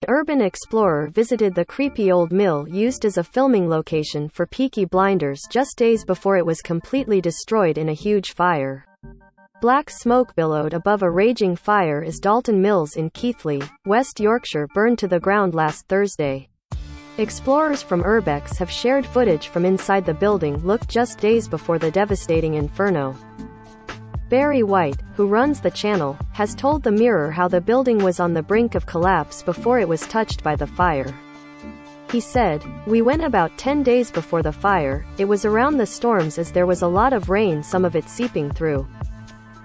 An urban explorer visited the creepy old mill used as a filming location for Peaky Blinders just days before it was completely destroyed in a huge fire. Black smoke billowed above a raging fire as Dalton Mills in Keighley, West Yorkshire burned to the ground last Thursday. Explorers from Urbex have shared footage from inside the building looked just days before the devastating inferno. Barry White, who runs the channel, has told the Mirror how the building was on the brink of collapse before it was touched by the fire. He said, "We went about 10 days before the fire. It was around the storms as there was a lot of rain, some of it seeping through."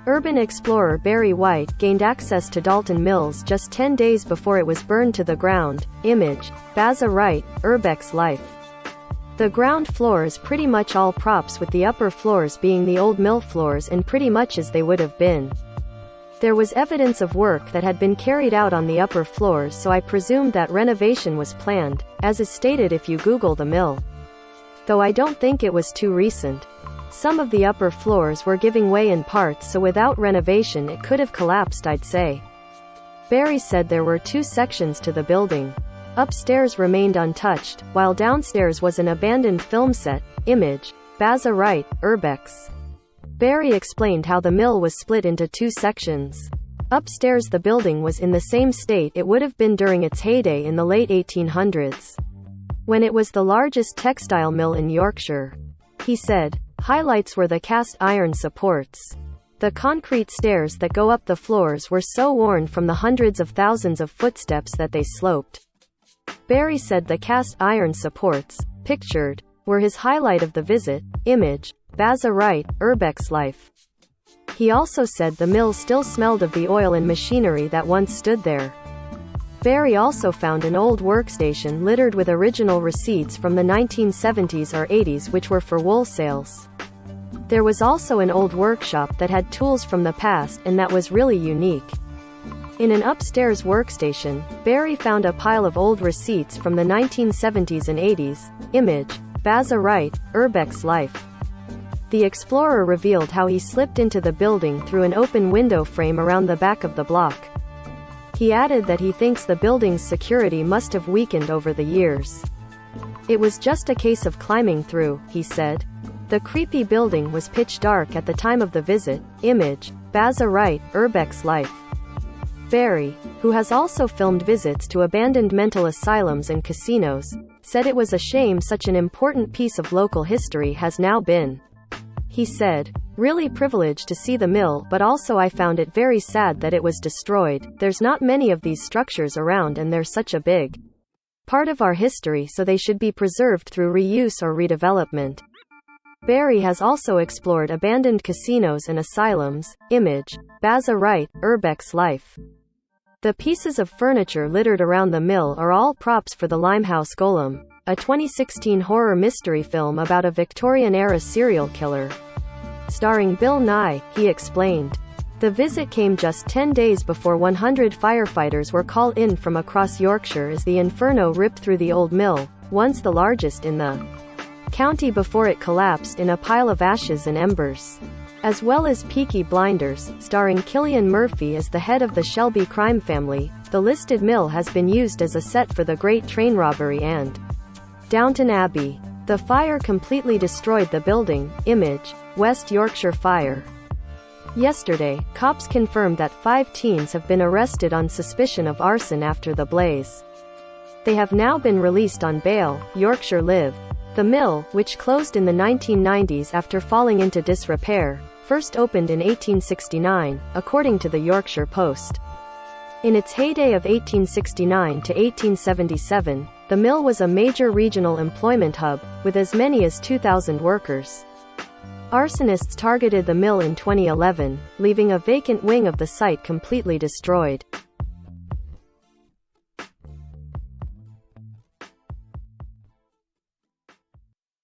Urban explorer Barry White gained access to Dalton Mills just 10 days before it was burned to the ground. Image, Baza Wright, Urbex Life. The ground floor is pretty much all props, with the upper floors being the old mill floors and pretty much as they would have been. There was evidence of work that had been carried out on the upper floors, so I presumed that renovation was planned, as is stated if you Google the mill. Though I don't think it was too recent. Some of the upper floors were giving way in parts, so without renovation it could have collapsed, I'd say. Barry said there were 2 sections to the building. Upstairs remained untouched, while downstairs was an abandoned film set. Image, Baza Wright, Urbex. Barry explained how the mill was split into 2 sections. Upstairs the building was in the same state it would have been during its heyday in the late 1800s, when it was the largest textile mill in Yorkshire. He said, highlights were the cast iron supports. The concrete stairs that go up the floors were so worn from the hundreds of thousands of footsteps that they sloped. Barry said the cast iron supports, pictured, were his highlight of the visit. Image, Baza Wright, Urbex Life. He also said the mill still smelled of the oil and machinery that once stood there. Barry also found an old workstation littered with original receipts from the 1970s or 80s which were for wool sales. There was also an old workshop that had tools from the past and that was really unique. In an upstairs workstation, Barry found a pile of old receipts from the 1970s and 80s. Image, Baza Wright, Urbex Life. The explorer revealed how he slipped into the building through an open window frame around the back of the block. He added that he thinks the building's security must have weakened over the years. "It was just a case of climbing through," he said. The creepy building was pitch dark at the time of the visit. Image, Baza Wright, Urbex Life. Barry, who has also filmed visits to abandoned mental asylums and casinos, said it was a shame such an important piece of local history has now been. He said, "Really privileged to see the mill, but also I found it very sad that it was destroyed. There's not many of these structures around and they're such a big part of our history, so they should be preserved through reuse or redevelopment." Barry has also explored abandoned casinos and asylums. Image, Baza Wright, Urbex Life. The pieces of furniture littered around the mill are all props for the Limehouse Golem, a 2016 horror mystery film about a Victorian-era serial killer. Starring Bill Nye, he explained. The visit came just 10 days before 100 firefighters were called in from across Yorkshire as the inferno ripped through the old mill, once the largest in the county before it collapsed in a pile of ashes and embers. As well as Peaky Blinders, starring Cillian Murphy as the head of the Shelby crime family, the listed mill has been used as a set for the Great Train Robbery and Downton Abbey. The fire completely destroyed the building. Image, West Yorkshire Fire. Yesterday, cops confirmed that 5 teens have been arrested on suspicion of arson after the blaze. They have now been released on bail. Yorkshire Live. The mill, which closed in the 1990s after falling into disrepair, first opened in 1869, according to the Yorkshire Post. In its heyday of 1869 to 1877, the mill was a major regional employment hub, with as many as 2,000 workers. Arsonists targeted the mill in 2011, leaving a vacant wing of the site completely destroyed.